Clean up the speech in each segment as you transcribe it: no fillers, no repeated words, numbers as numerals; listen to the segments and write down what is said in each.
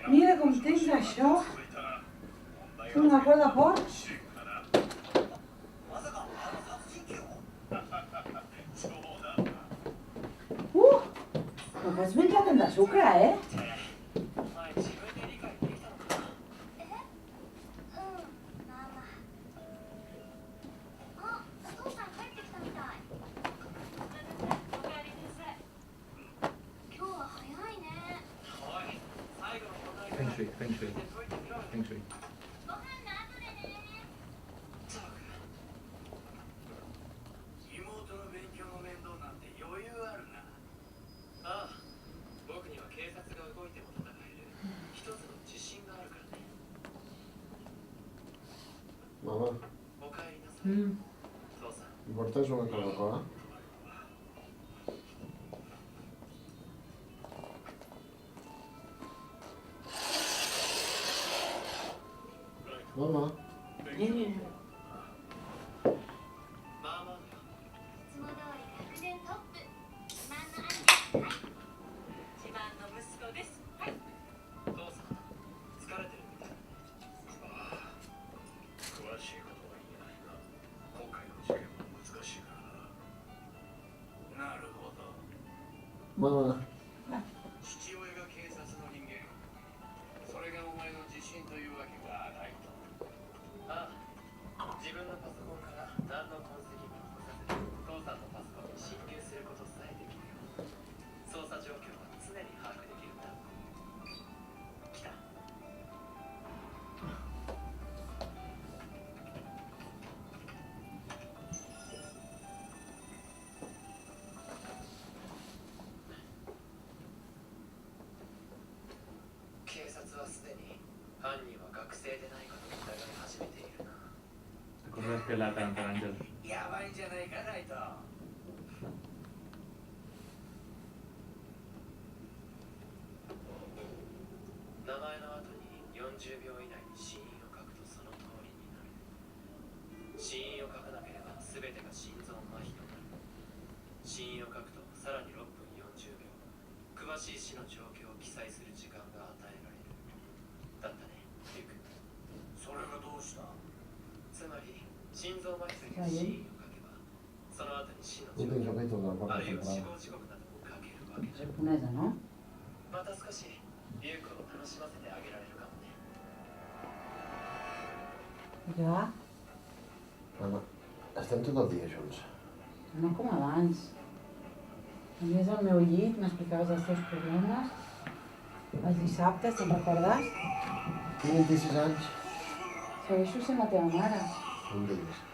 Mira com tens això. Una cosa de porcs. No pots menjar tant de sucre, eh? Feng Shui. Mama, em portes una Coca-Cola? Mama. Mama. Cosa es que latan per Àngel. やばいんじゃないか、ライト。名前の後に40秒以内に死因を書くとその通りになる。死因を書かなければ全てが心臓麻痺となる。死因を書くとさらに6分40秒。詳しい死の状況を記載する時間が与えられる。だったね、リュク。それがどうした？つまり心臓麻痺という死因を書けば、その後に死の状況、あるいは死亡時刻などを書けるわけだ。Japonesa, no? また少しリュウクを楽しませてあげられるかもね。I què va? Mama, estem tot el dia junts. No com abans. Venies al meu llit, m'explicaves els teus problemes. Els dissabtes, te'n recordes? Tinc 26 anys. Segueixo sent la teva mare. No em diguis.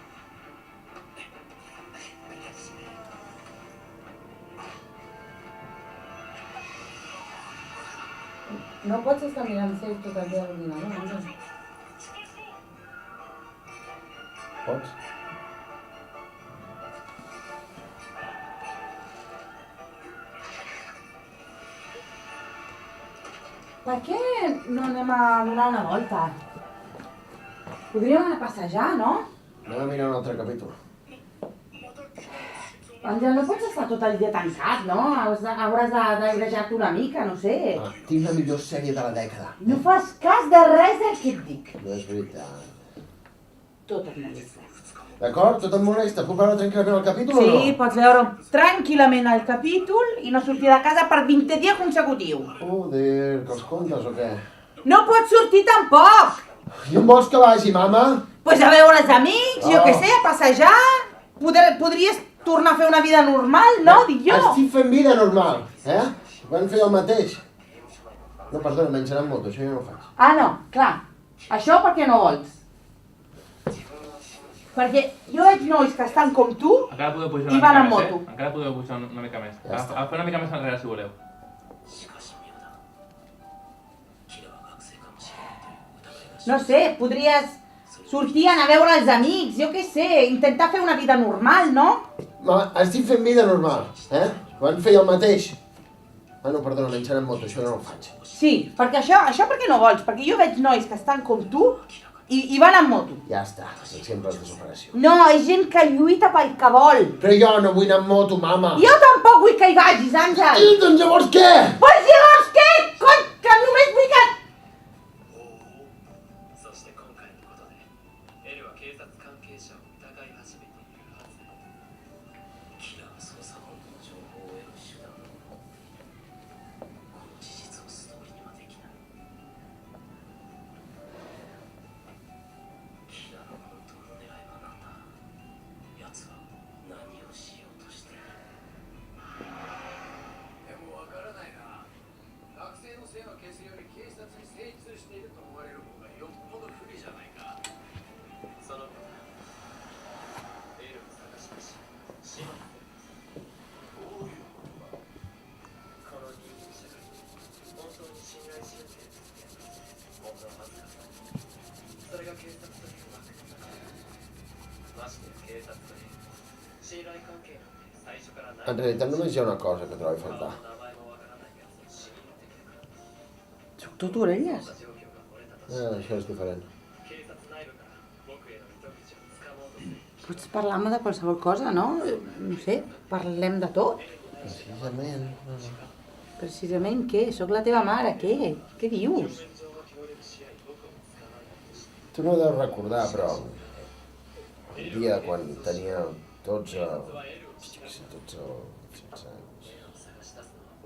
No pots estar mirant sèries tot el dia a l'ordinador, Àngel. Pots? Per què no anem a donar una volta? Podríem anar a passejar, no? Anem a mirar un altre capítol. Àngel, no pots estar tot el dia tancat, no? Hauràs d'airejar-te una mica, no sé. Ah, tinc la millor sèrie de la dècada. No fas cas de res del que et dic. No és veritat. Tot et molesta. D'acord? Tot em molesta. Puc veure tranquil·lament el capítol o no? Sí, pots veure tranquil·lament el capítol i no sortir de casa per 20 dies consecutius. Joder, que els comptes o què? No pots sortir tampoc! I on vols que vagi, mama? Pues a veure els amics, jo què sé, a passejar. Podries tornar a fer una vida normal, no? Dic jo. Estic fent vida normal, eh? Van fer el mateix. No, perdona, menjar amb moto, això ja no ho faig. Ah, no, clar. Això per què no vols? Perquè jo veig nois que estan com tu Encara podeu pujar i una van mica amb més, moto. Encara podeu pujar una mica més. Ja està. Agafeu una mica més enrere si voleu. しかし妙だ。キラは学生かもしれないという疑いがし No sé, podries sortir, anar a veure els amics, jo què sé, intentar fer una vida normal, no? Mama, estic fent vida normal, eh? Van fer el mateix. Ah, no, perdona, menjar amb moto, això no ho faig. Sí, perquè això per què no vols? Perquè jo veig nois que estan com tu I van amb moto. Ja està, els exemples de superació. No, és gent que lluita pel que vol. Però jo no vull anar amb moto, mama. Jo tampoc vull que hi vagis, Àngel. I doncs llavors què? Pues llavors què? Cony, que només vull que... そして今回のことでエルは警察関係者を疑い始めているはず。キラー捜査本部の情報を得る手段をこの事実を素通りにはできない。キラーの本当の狙いは何だ。奴は何をしようとしている。でもわからないな。学生の線を消すより警察に精通していると思われる方がよっぽど不利じゃないか。その子だ。エールを探し出し、始末どういうことだ。この人間社会、本当に信頼し合っている人間ほんのわずかだ。それが警察という枠の中だ。ましてや警察という信頼関係なんて最初からない。 En realitat només hi ha una cosa que trobo a faltar. 名前もわからないやつの信用できるから。 Soc tot orelles. 状況が漏れたとして Això és diferent. 警察内部から僕への糸口をつかもうとする。 Pots parlar-me de qualsevol cosa, no? No sé, parlem de tot. Precisament. Precisament què? Soc la teva mare, què? Què dius? Tu no ho deus recordar, però... El dia quan tenia 12 o 16 anys...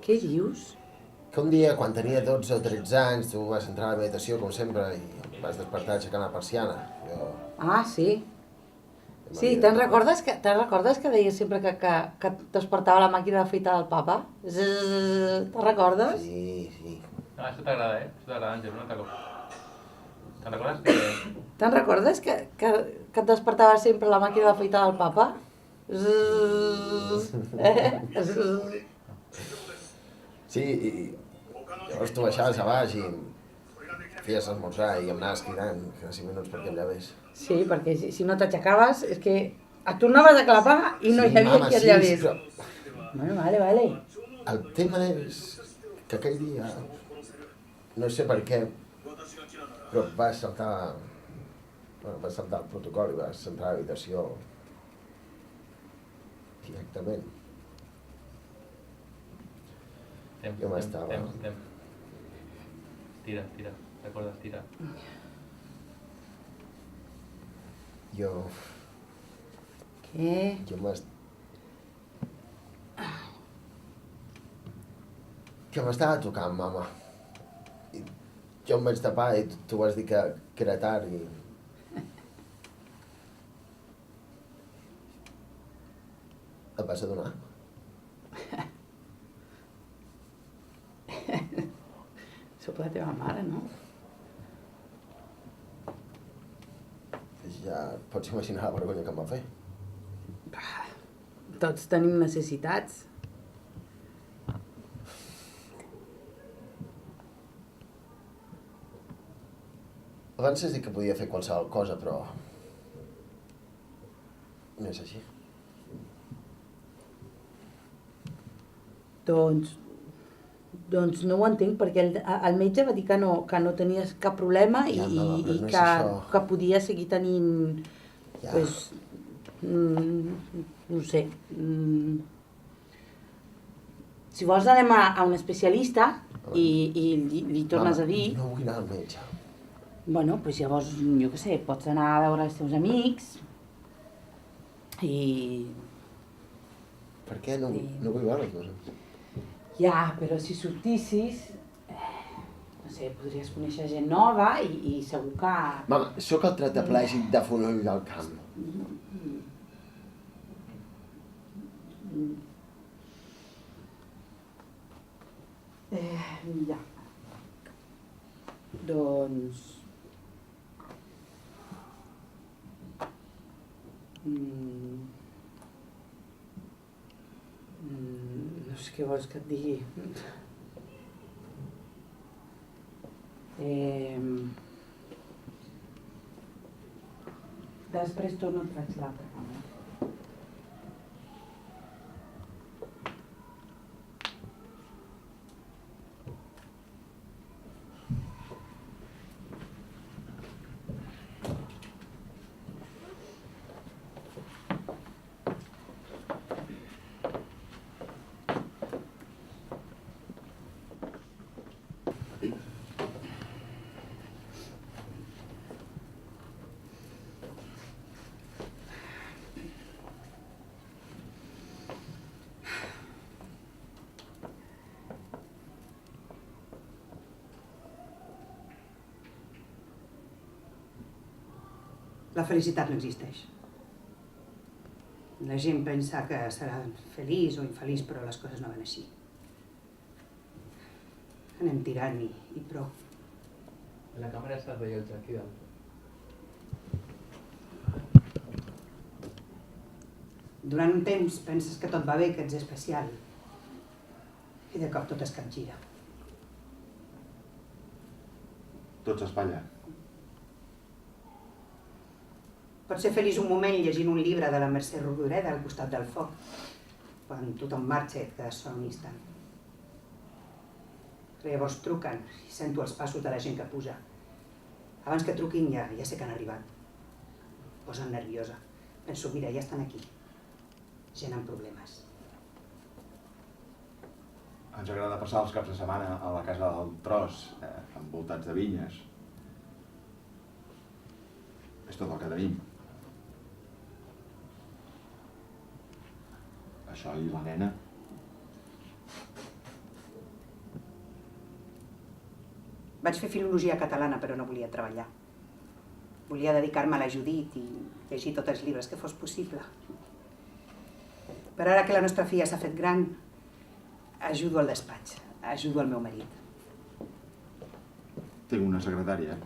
Què dius? Que un dia, quan tenia 12 o 13 anys, tu vas entrar a la meditació, com sempre, i em vas despertar aixecant la persiana. Jo... Ah, sí. Sí, te'n recordes que deies sempre que despertava la màquina d'afaitar del papa? Te'n recordes? Sí, sí. Ah, això t'agrada, Això t'agrada, Àngel, un altre cop. Te'n recordes que... Te'n recordes que et despertava sempre la màquina d'afaitar del papa? Sí, i llavors tu baixaves a baix i feies esmorzar i em anaves cridant cada 5 minuts perquè em llevés. Sí, perquè si no t'aixecaves és que et tornaves a clapar i no hi havia qui et llevés. Bueno, vale. El tema és que aquell dia, no sé per què, però vas saltar el protocol i vas entrar a l'habitació directament. Jo m'estava... Tira, recordes, tira. Jo Què? Que m'estava tocant, mama. I jo em vaig tapar i tu vas dir que era tard i... Et vas adonar? Soc la teva mare, no? Ja pots imaginar la vergonya que em va fer. Tots tenim necessitats. Abans has dit que podia fer qualsevol cosa, però... no és així. Doncs no ho entenc, perquè el metge va dir que no tenies cap problema i que podia seguir tenint... Ja. Pues, no sé. Si vols anem a un especialista i li tornes a dir... No vull anar al metge. Bueno, doncs llavors, jo què sé, pots anar a veure els teus amics i... Per què? No vull veure els meus amics. Ja, però si sortissis, no sé, podries conèixer gent nova i segur que... Mama, sóc el tetraplègic de Fonoll del Camp. Ja. Doncs... No sé què vols que et digui. Després torno a faig l'altre. La felicitat no existeix. La gent pensa que serà feliç o infeliç, però les coses no van així. Anem tirant i prou. En la càmera està el rellotge, aquí dalt. Durant un temps penses que tot va bé, que ets especial. I de cop tot es capgira. Tot s'espatlla. Pots ser feliç un moment llegint un llibre de la Mercè Rodoreda al costat del foc. Quan tothom marxa et quedes sol un instant. Però llavors truquen i sento els passos de la gent que puja. Abans que truquin ja sé que han arribat. Em posen nerviosa. Penso, mira, ja estan aquí. Gent amb problemes. Ens agrada passar els caps de setmana a la casa del Tros, envoltats de vinyes. És tot el que tenim. Això i la nena. Vaig fer filologia catalana, però no volia treballar. Volia dedicar-me a la Judit i llegir tots els llibres que fos possible. Però ara que la nostra filla s'ha fet gran, ajudo al despatx, ajudo al meu marit. Tinc una secretària.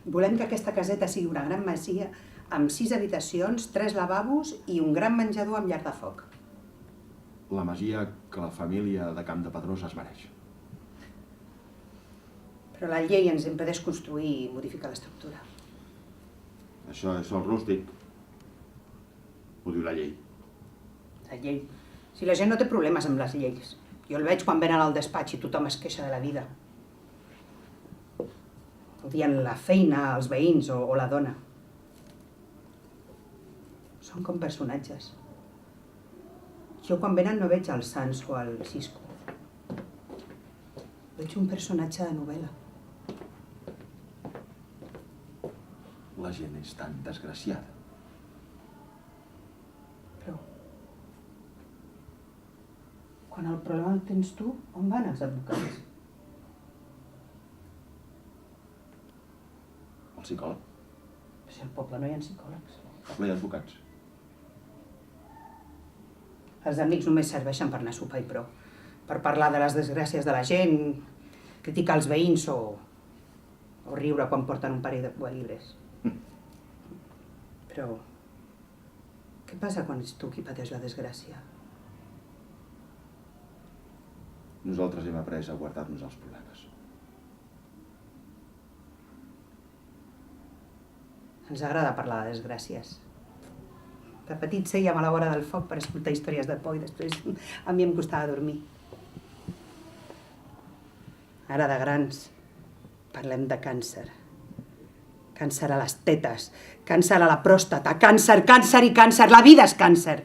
Volem que aquesta caseta sigui una gran masia amb 6 habitacions, 3 lavabos i un gran menjador amb llar de foc. La masia que la família de Camp de Pedrosa es mereix. Però la llei ens impedeix construir i modificar l'estructura. Això és el rústic. Ho diu la llei. La llei. Si la gent no té problemes amb les lleis. Jo el veig quan venen al despatx i tothom es queixa de la vida. Odien la feina, els veïns o la dona. Són com personatges. Jo quan venen no veig el Sans o el Cisco. Veig un personatge de novel·la. La gent és tan desgraciada. Però... quan el problema el tens tu, on van els advocats? El psicòleg? Si al poble no hi ha psicòlegs. No hi ha advocats. Els amics només serveixen per anar a sopar i prou. Per parlar de les desgràcies de la gent, criticar els veïns o riure quan porten un parell de qualibres. Però... què passa quan ets tu qui pateix la desgràcia? Nosaltres hem après a guardar-nos els problemes. Ens agrada parlar de desgràcies. De petit sèiem a la vora del foc per escoltar històries de por i després a mi em costava dormir. Ara de grans parlem de càncer. Càncer a les tetes, càncer a la pròstata, càncer, càncer i càncer. La vida és càncer.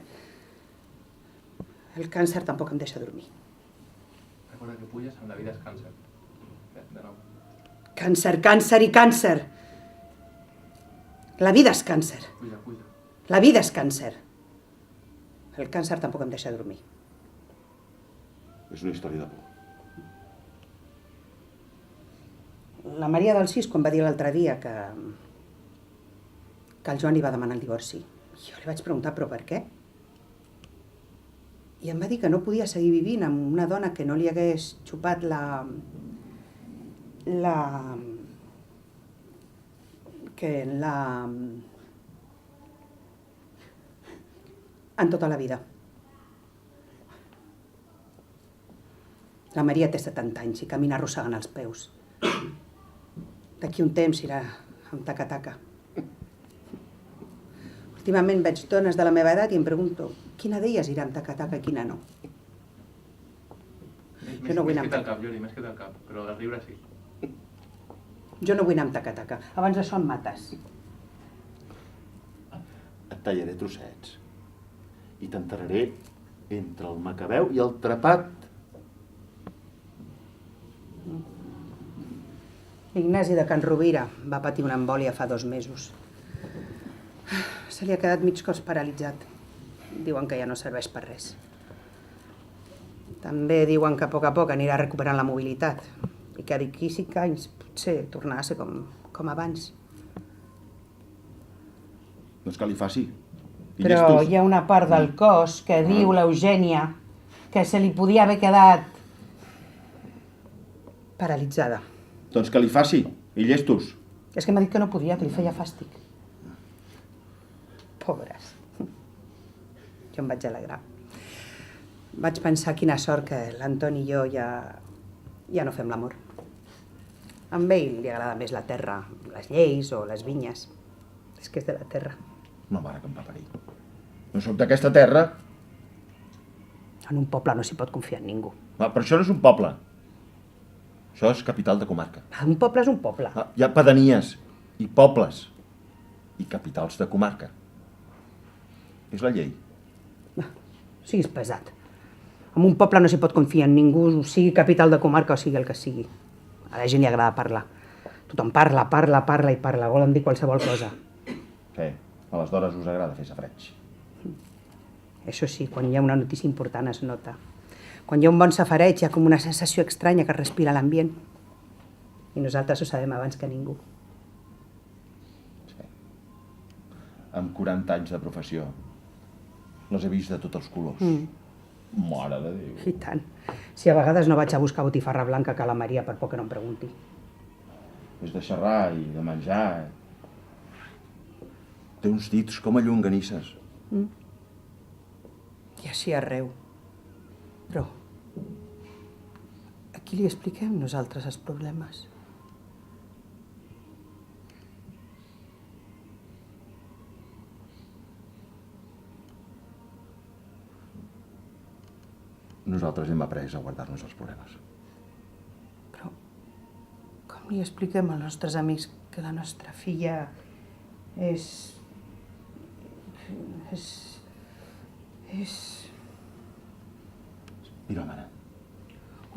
El càncer tampoc em deixa dormir. Recorda que puges amb la vida és càncer. De nou. Càncer, càncer i càncer. La vida és càncer. Puja, puja. La vida és càncer. El càncer tampoc em deixa dormir. És una història de por. La Maria del Cisco em va dir l'altre dia que el Joan li va demanar el divorci. Jo li vaig preguntar, però per què? I em va dir que no podia seguir vivint amb una dona que no li hagués xupat en tota la vida. La Maria té 70 anys i camina arrossegant els peus. D'aquí un temps irà amb taca-taca. Últimament veig dones de la meva edat i em pregunto quina d'elles irà amb taca-taca i quina no. Jo no vull anar amb taca-taca. Més que del cap, però del riure sí. Jo no vull anar amb taca-taca. Abans d'això em mates. Et tallaré trossets. I t'enterraré entre el Macabeu i el Trepat. Ignasi de Can Rovira va patir una embòlia fa 2 mesos. Se li ha quedat mig cos paralitzat. Diuen que ja no serveix per res. També diuen que a poc anirà recuperant la mobilitat i que d'aquí 5 anys potser tornar a ser com abans. Doncs que li faci. I Però llestos. hi ha una part del cos que diu l'Eugènia que se li podia haver quedat paralitzada. Doncs que li faci. I llestos. És que m'ha dit que no podia, que li feia fàstic. Pobres. Jo em vaig alegrar. Vaig pensar quina sort que l'Antoni i jo ja no fem l'amor. A ell li agrada més la terra, les lleis o les vinyes. És que és de la terra. No, mare, que em va parir. No sóc d'aquesta terra. En un poble no s'hi pot confiar en ningú. Però això no és un poble. Això és capital de comarca. Un poble és un poble. Hi ha pedanies i pobles i capitals de comarca. És la llei. Siguis pesat. En un poble no s'hi pot confiar en ningú, sigui capital de comarca o sigui el que sigui. A la gent li agrada parlar. Tothom parla i parla. Volen dir qualsevol cosa. Sí, a les dones us agrada fer safareig. Això sí, quan hi ha una notícia important es nota. Quan hi ha un bon safareig hi ha com una sensació estranya que respira l'ambient. I nosaltres ho sabem abans que ningú. Sí. Amb 40 anys de professió les he vist de tots els colors. Mare de Déu. I tant. Si a vegades no vaig a buscar botifarra blanca que la Maria per poc que no em pregunti. És de xerrar i de menjar. Té uns dits com a llonganisses. I així arreu. Però a qui li expliquem nosaltres els problemes? Nosaltres hem après a guardar-nos els problemes. Però com li expliquem als nostres amics que la nostra filla és... Piròmana.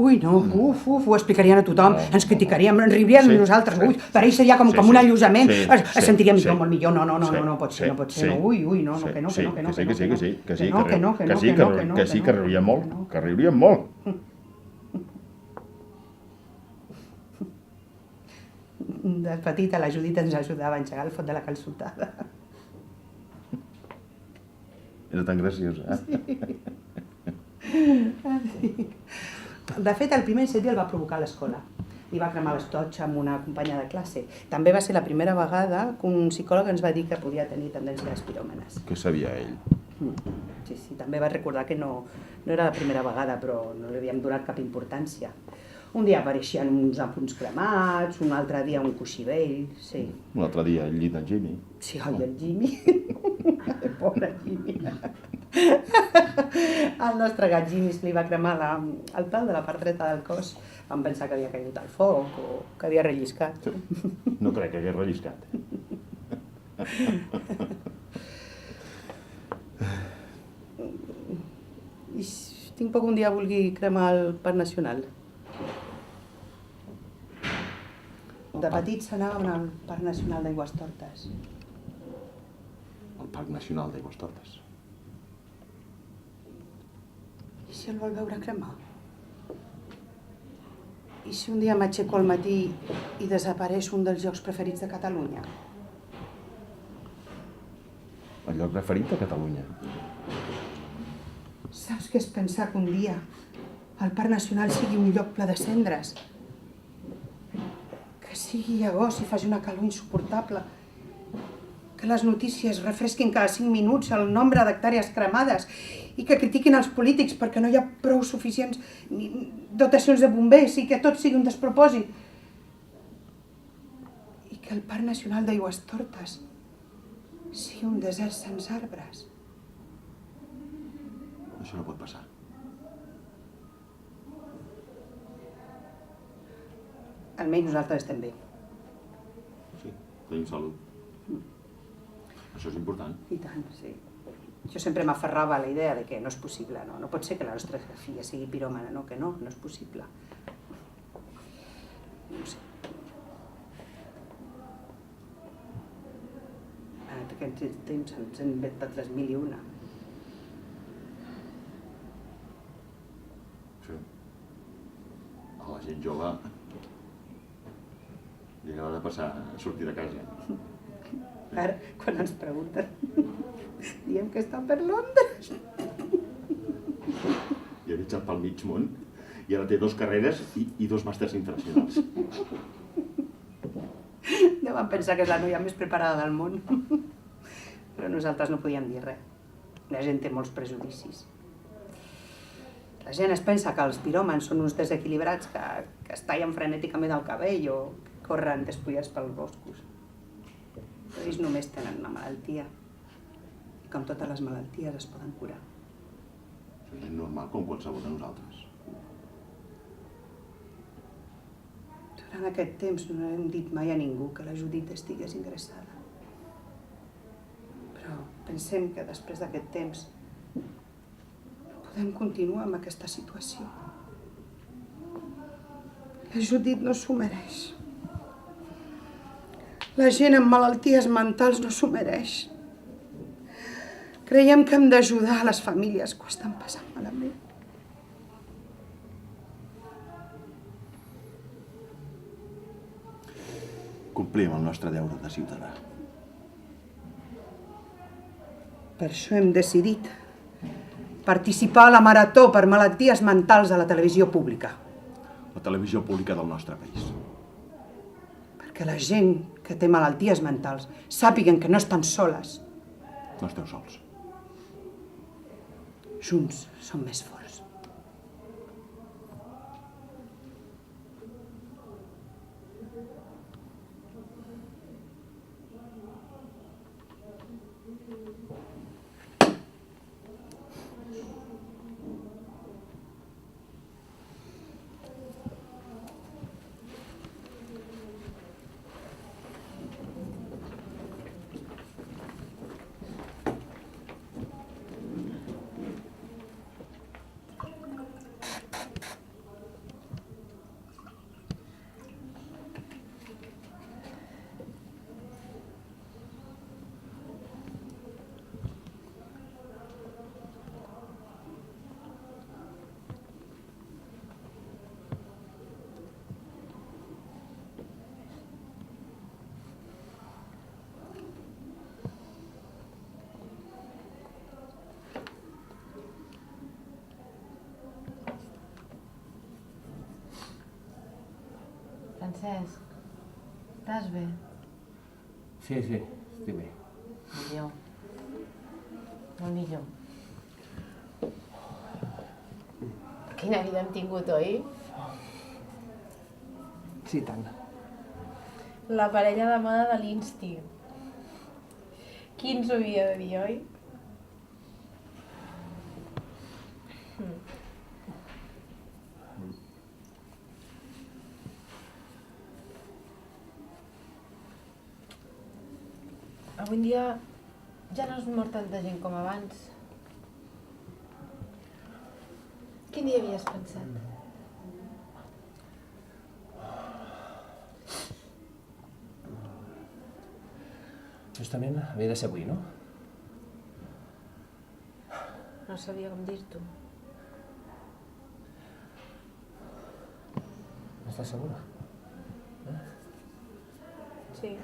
Ui, no, ho explicarien a tothom, ens criticaríem, ens riurien de nosaltres, ui, per ell seria com un allusament, es sentiria millor, molt millor, no pot ser, ui, no, que no, que sí, que riurien molt, que riurien molt. De petita la Judit ens ajudava a engegar el foc de la calçotada. Era tan graciosa. De fet, el primer incendi el va provocar a l'escola. Li va cremar l'estotxa amb una companya de classe. També va ser la primera vegada que un psicòleg ens va dir que podia tenir tendències piròmanes. Què sabia ell? Sí, també va recordar que no era la primera vegada, però no li havíem donat cap importància. Un dia apareixien uns apunts cremats, un altre dia un coixí vell, sí. Un altre dia el llit d'en Jimmy. Sí, oi, el Jimmy. Pobre Jimmy. El nostre gat Jimmy li va cremar el pèl de la part dreta del cos. Vam pensar que havia caigut al foc o que havia relliscat. No crec que hagués relliscat. I tinc por que un dia vulgui cremar el Parc Nacional. De petits anàvem al Parc Nacional d'Aigüestortes. El Parc Nacional d'Aigüestortes. I si el vol veure cremar? I si un dia m'aixeco al matí i desapareix un dels llocs preferits de Catalunya? El lloc preferit de Catalunya. Saps què és pensar que un dia el Parc Nacional sigui un lloc ple de cendres? Que sigui agost i faci una calor insuportable? Que les notícies refresquin cada 5 minuts el nombre d'hectàrees cremades i que critiquin els polítics perquè no hi ha prou suficients dotacions de bombers i que tot sigui un despropòsit? I que el Parc Nacional d'Aigüestortes sigui un desert sense arbres? Això no pot passar. Almenys nosaltres estem bé. Sí, tenim salut. Això és important. I tant, sí. Jo sempre m'aferrava a la idea de que no és possible, no pot ser que la nostra filla sigui piròmana, no, que no és possible. No sé. En aquest temps ens han inventat les 1001. Sí. A la gent jove passar a sortir de casa. Ara, quan ens pregunten, diem que està per Londres. I ha viatjat pel mig món i ara té 2 carreres i 2 màsters internacionals. Deuen pensar que és la noia més preparada del món. Però nosaltres no podíem dir res. La gent té molts prejudicis. La gent es pensa que els piròmans són uns desequilibrats que es tallen frenèticament el cabell o corren despullats pels boscos. Però ells només tenen una malaltia. I com totes les malalties es poden curar. És normal com qualsevol de nosaltres. Durant aquest temps no hem dit mai a ningú que la Judit estigués ingressada. Però pensem que després d'aquest temps podem continuar amb aquesta situació. La Judit no s'ho mereix. La gent amb malalties mentals no s'ho mereix. Creiem que hem d'ajudar a les famílies que ho estan passant malament. Complim el nostre deure de ciutadà. Per això hem decidit participar a la marató per malalties mentals a la televisió pública. La televisió pública del nostre país. Perquè la gent que té malalties mentals sàpiguen que no estan soles. No esteu sols. Junts som més forts. Francesc, estàs bé? Sí, estic bé. Millor. Molt millor. Quina vida hem tingut, oi? Sí, tant. La parella de moda de l'Insti. Qui ens ho havia de dir, oi? Avui en dia ja no es mor tanta gent com abans. Quin dia havies pensat? Justament havia de ser avui, no? No sabia com dir-t'ho. Estàs segura? Sí.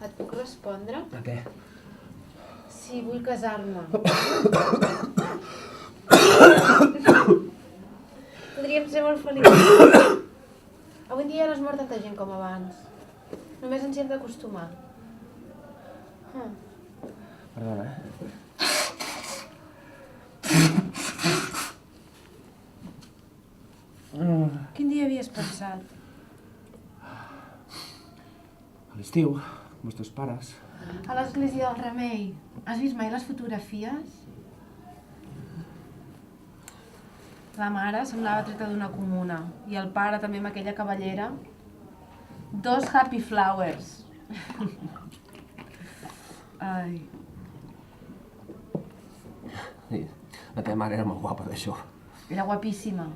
Et puc respondre? A què? Sí, vull casar-me. Podríem ser molt feliços. Avui en dia no es mor tanta gent com abans. Només ens hi hem d'acostumar. Perdona, Quin dia havies pensat? A l'estiu, amb els teus pares. A l'església del Remei. Has vist mai les fotografies? La mare semblava treta d'una comuna i el pare també amb aquella cavallera. 2 happy flowers. Ai. Sí, la teva mare era molt guapa d'això. Era guapíssima.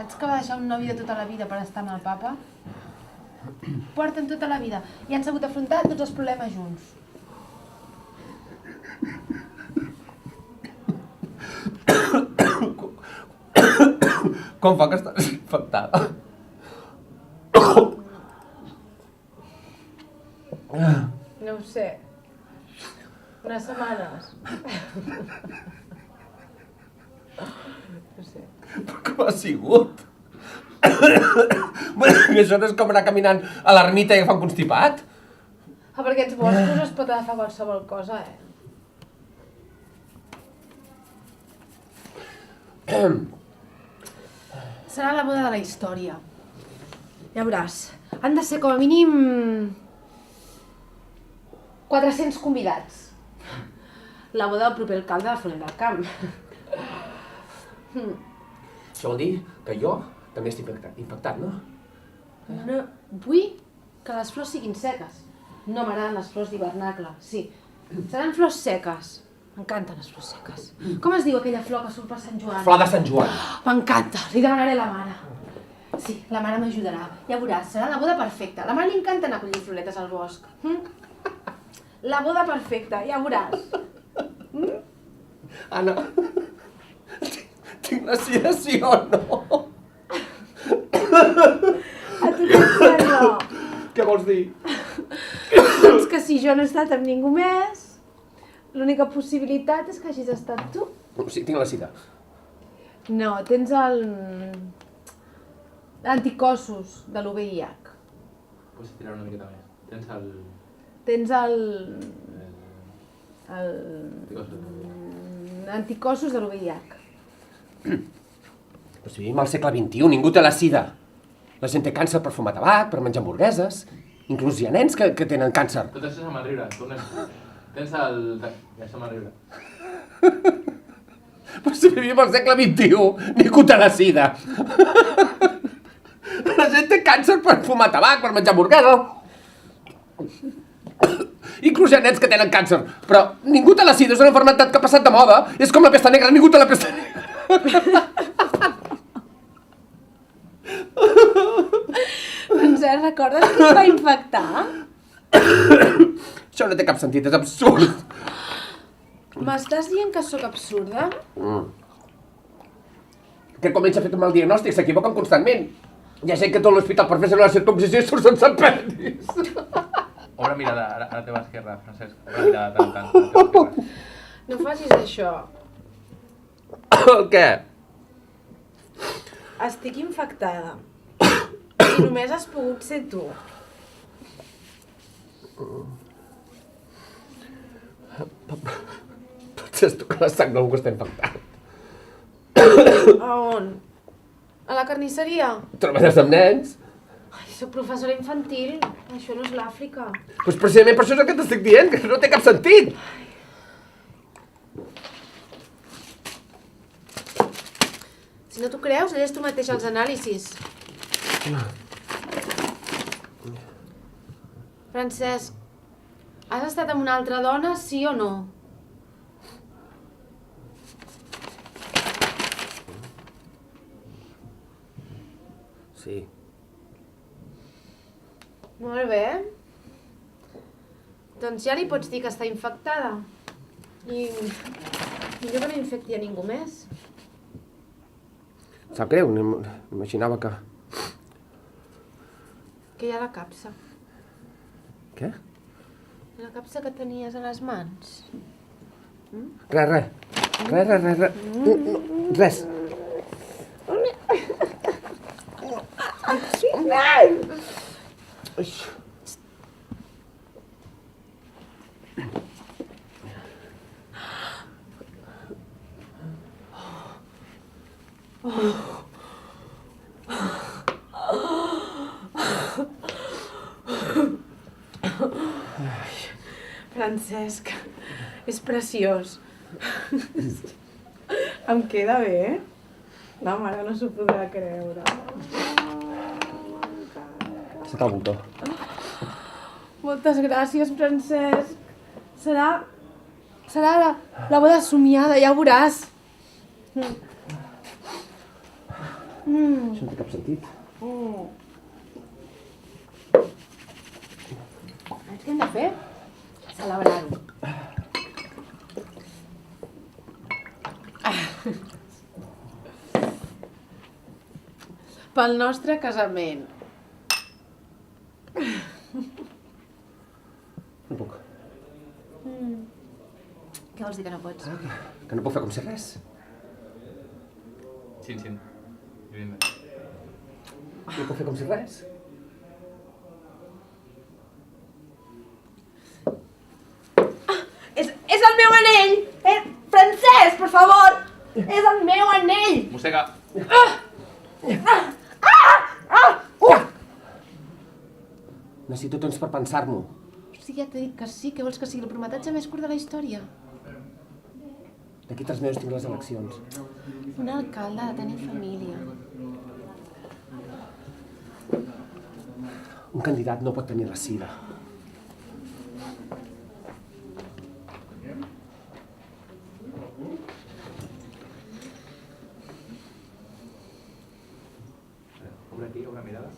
Saps que va deixar un nòvio de tota la vida per estar amb el papa? Porten tota la vida i han sabut afrontar tots els problemes junts. Com fa que estàs infectada? No ho sé. Unes setmanes. No sé. Però com ha sigut? Bueno, que això no és com anar caminant a l'ermita i agafar un constipat? Per aquests boscos es pot agafar qualsevol cosa, Serà la boda de la història. Ja veuràs. Han de ser com a mínim 400 convidats. La boda del proper alcalde de Foment del Camp. Això vol dir que jo també estic infectat, no? No, vull que les flors siguin seques. No m'agraden les flors d'hivernacle. Sí, seran flors seques. M'encanten les flors seques. Com es diu aquella flor que surt per Sant Joan? Flor de Sant Joan. M'encanta, li demanaré a la mare. Sí, la mare m'ajudarà. Ja veuràs, serà la boda perfecta. La mare li encanta anar a collir floretes al bosc. La boda perfecta, ja veuràs. Anna, tinc la sida, sí o no? A tu què et sembla? Què vols dir? Doncs que si jo no he estat amb ningú més, l'única possibilitat és que hagis estat tu. Sí, tinc la sida. No, tens anticossos de l'UVIH. Pots tirar una miqueta més. Tens anticossos de l'UVIH. Però si vivim al segle XXI, ningú té la sida. La gent té càncer per fumar tabac, per menjar hamburgueses. Inclús hi ha nens que tenen càncer. Tot això és a riure, tornem. Tens el... Ja som a riure. Però si vivim al segle XXI, ningú té la sida. La gent té càncer per fumar tabac, per menjar hamburgueses. Inclús hi ha nens que tenen càncer. Però ningú té la sida, és una malaltia que ha passat de moda. És com la pesta negra, ningú té la pesta negra. Francesc, recordes qui et va infectar? Això no té cap sentit, és absurd. M'estàs dient que sóc absurda? Que comença a fer mal diagnòstic, s'equivoquen constantment. Hi ha gent que tot l'hospital per fer-se una circumcisió i surt sense perdis. Obre mirada a la teva esquerra, Francesc. Obre mirada tant, a la teva esquerra. No facis això. Què? Estic infectada. I només has pogut ser tu. Potser tu que la sang d'algú està infectat. A on? A la carnisseria? Treballes amb nens? Ai, soc professora infantil. Això no és l'Àfrica. Doncs precisament per això és el que t'estic dient, que no té cap sentit. Si no t'ho creus, llegeix tu mateix els anàlisis. Francesc, has estat amb una altra dona, sí o no? Sí. Molt bé. Doncs ja li pots dir que està infectada. I millor que no infecti a ningú més. Sap greu, m'imaginava que... Que hi ha a la capsa. Què? La capsa que tenies a les mans. Res. Res. Francesc, és preciós. Em queda bé? La mare no s'ho podrà creure. Set el botó. Moltes gràcies, Francesc. Serà la boda somiada, ja ho veuràs. Això no té cap sentit. Saps què hem de fer? Celebrar-ho. pel nostre casament. No puc. Què vols dir que no pots? Que no puc fer com si res. Xin, evidentment. No puc fer com si res. És el meu anell! Francesc, per favor! És el meu anell! Mossega. Necessito temps per pensar-m'ho. Sí, ja t'he dit que sí, que vols que sigui el prometatge més curt de la història. D'aquí 3 mesos tinc les eleccions. Un alcalde ha de tenir família. Un candidat no pot tenir la sida. Obre aquí, obre mirades.